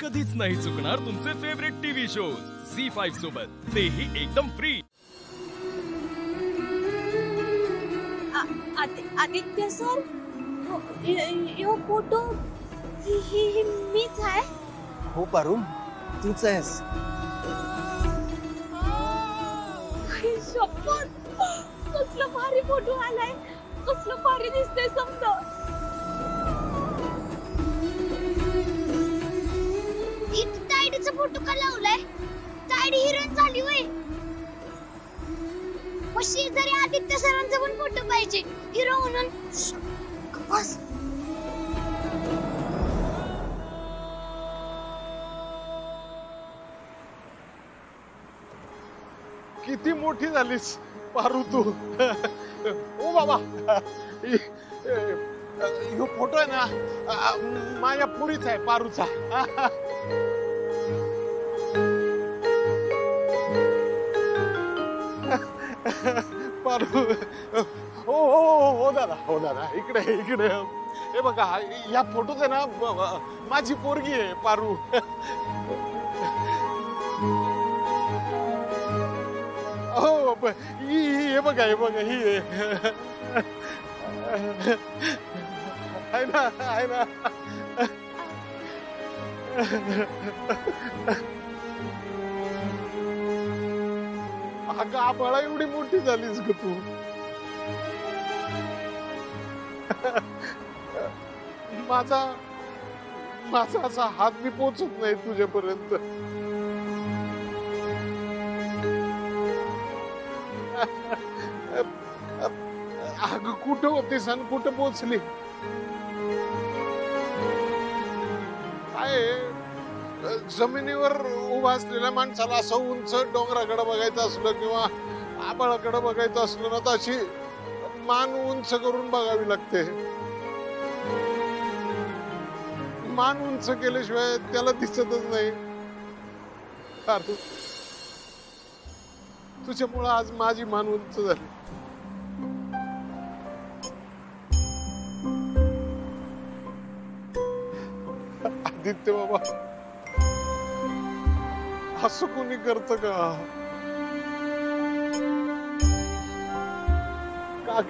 कधीच नाही चुकणार तुमचे फेवरेट टीव्ही शोज झी5 सोबत, तेही एकदम फ्री। आदित्य सर, यो फोटो ही मीच आहे। हो पारू, तूच आहेस। शपथ, कसला भारी फोटो आलाय, कसला भारी दिसतंय समजा। तायडीचा फोटो का लावलाय? तायडी हिरोईन झाली होय। शेजारी आदित्य सरांचा पण फोटो पाहिजे हिरो म्हणून। बस किती मोठी झालीस पारू तू। ओ बाबा, यो फोटो आहे ना माझ्या पुरीचा आहे, पारूचा। पारू, हो हो हो दादा, हो दादा, इकडे इकडे हे बघा, या फोटोत आहे ना माझी पोरगी आहे पारू। हो हे बघा, हे बघा, ही आहे ना, आहे ना। अगं आबाळा एवढी मोठी झालीस ग तू। माझा असा हात मी पोचत नाही तुझ्यापर्यंत। अगं कुठं होतीस आणि कुठं पोचली? काय जमिनीवर उभा असलेल्या माणसाला असं उंच डोंगराकडे बघायचं असलं किंवा आबाळाकडे बघायचं असलं ना, तर अशी मान उंच करून बघावी लागते। मान उंच केल्याशिवाय त्याला दिसतच नाही। तुझ्यामुळे आज माझी मान उंच झाली। आदित्य बाबा, असं कोणी करत का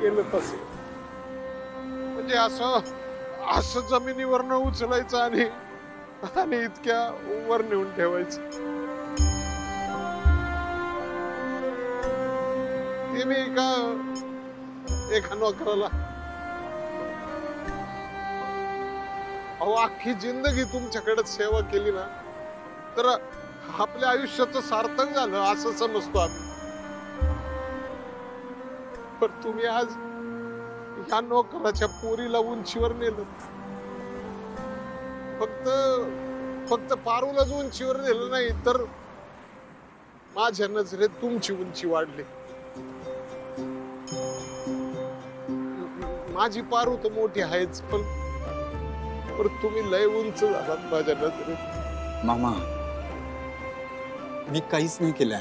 केलं तसं? म्हणजे असं जमिनीवर न उचलायचं आणि इतक्या वर नेऊन ठेवायचं। ते मी एका नोकराला, अहो अख्खी जिंदगी तुमच्याकडे सेवा केली ना, तर आपल्या आयुष्याचं सार्थक झालं असं समजतो आम्ही। पण तुम्ही आज ह्या नोकराच्या पोरीला उंचीवर नेलं। फक्त पारूलाच उंचीवर नेलं नाही, तर माझ्या नजरेत तुमची उंची वाढली। माझी पारू तर मोठी आहेच, पण तुम्ही लय उंच झालात माझ्या नजरेत। मामा, मी काहीच नाही केलंय,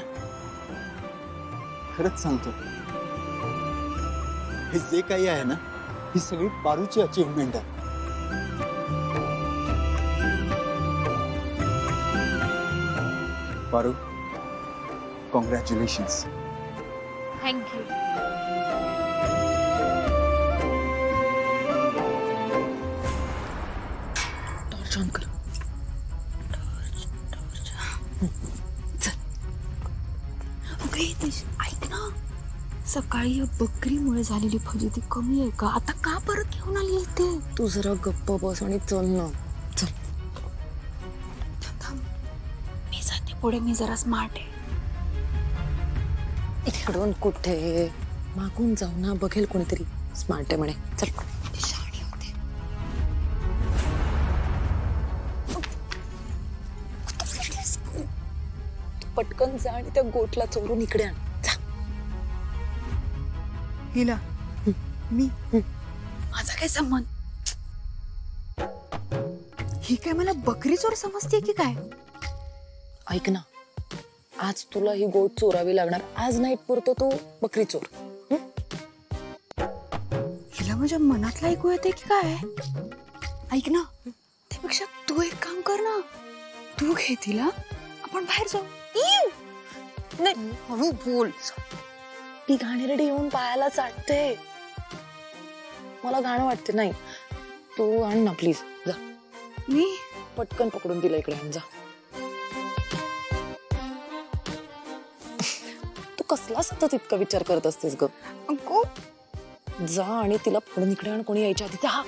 खरंच सांगतो। हे जे काही आहे ना, ही सगळी पारूची अचीवमेंट आहे। Paru, congratulations. Thank you. Torch on कर। ऐक ना, सकाळी बकरीमुळे झालेली फजिती कमी आहे का? आता का परत घेऊन आली इथे? तू जरा गप्प बस आणि चल ना, चल। थांब, मी जाते पुढे, मी जरा स्मार्ट आहे। इकडून कुठे, मागून जाऊ ना, बघेल कोणीतरी स्मार्ट आहे म्हणे। चल, शाणी होते। तू पटकन जा आणि त्या गोठला चोरून इकडे आण, जा। हिला मी, माझा काय संबंध? ही काय मला बकरी चोर समजते की काय? ऐक ना, आज तुला ही गोट चोरावी लागणार। आज नाईट पुरतो तू बकरी चोर। हिला माझ्या मनातलं ऐकू येते की काय? ऐक ना, त्यापेक्षा तू एक काम कर ना, तू घे तिला, आपण बाहेर जाऊ. नाही हळू बोल. ती घाणेरडी येऊन पायाला चाटते. मला घाण वाटते. नाही तू आण ना प्लीज. जा मी पटकन पकडून तिला इकडे आण. जा. तू कसला सतत इतका विचार करत असतेस ग? अगो जा आणि तिला पकडून इकडे आण. कोणी यायच्या आधी. जा.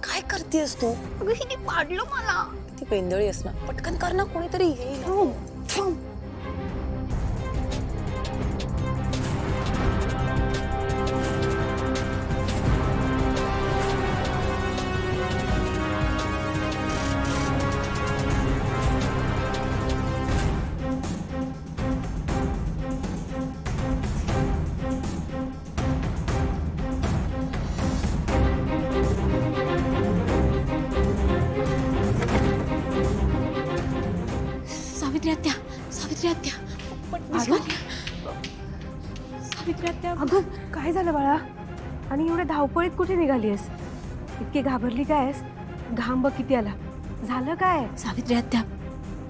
काय करतेस तू? अगं हिने पाडलं मला. ती पेंदळी आहेस ना. पटकन कर ना. कोणीतरी येईल. सावित्री आत्या, सावित्री आत्या, सावित्री आत्या. अगं काय झालं बाळा? आणि एवढ्या धावपळीत कुठे निघालीस? इतकी घाबरली कायस? घाम बघ किती आला. झालं काय? सावित्री आत्या,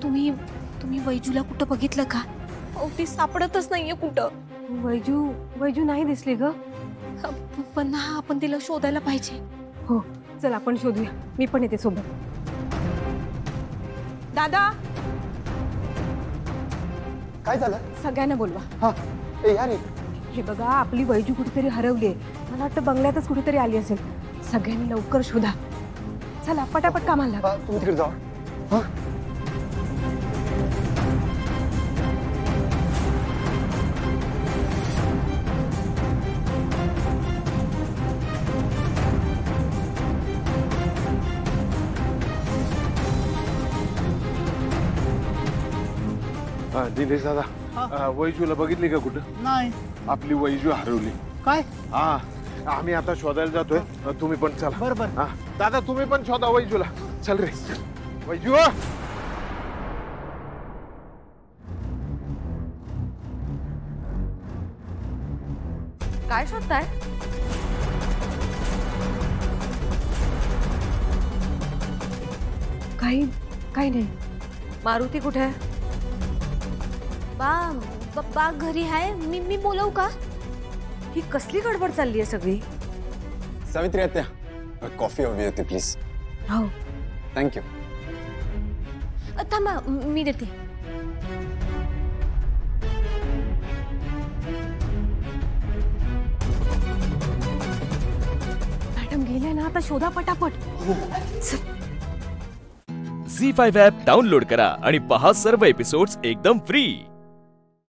तुम्ही वैजूला कुठं बघितलं का? ती सापडतच नाहीये कुठं. वैजू नाही दिसली ग. पण आपण तिला शोधायला पाहिजे. हो चल आपण शोधूया. मी पण येते सोबत. दादा काय झालं? सगळ्यांना बोलवा. हा ए यार हे बघा आपली वैजू कुठेतरी हरवलीये. मला वाटतं बंगल्यातच कुठेतरी आली असेल. सगळ्यांनी लवकर शोधा. चला पटापट कामाला लागा. तुम्ही तिकडे जावा. हा दिनेश दादा, वैजूला बघितली का कुठं? नाही. आपली वैजू हरवली. काय? हा आम्ही आता शोधायला जातोय. तुम्ही पण चला. बरोबर. हा दादा तुम्ही पण शोधा वैजूला. चल रे वैजू. काय शोधताय? काही नाही. मारुती कुठे आहे? बा घरी आहे. मी बोलवू का? ही कसली गडबड चालली आहे सगळी? सावित्री आत्या, कॉफी हवी होती प्लीज. हो थँक्यू. थांबा मी देते. मॅडम गेले ना. आता शोधा पटापट. झी5 ॲप डाउनलोड करा आणि पहा सर्व एपिसोड्स एकदम फ्री.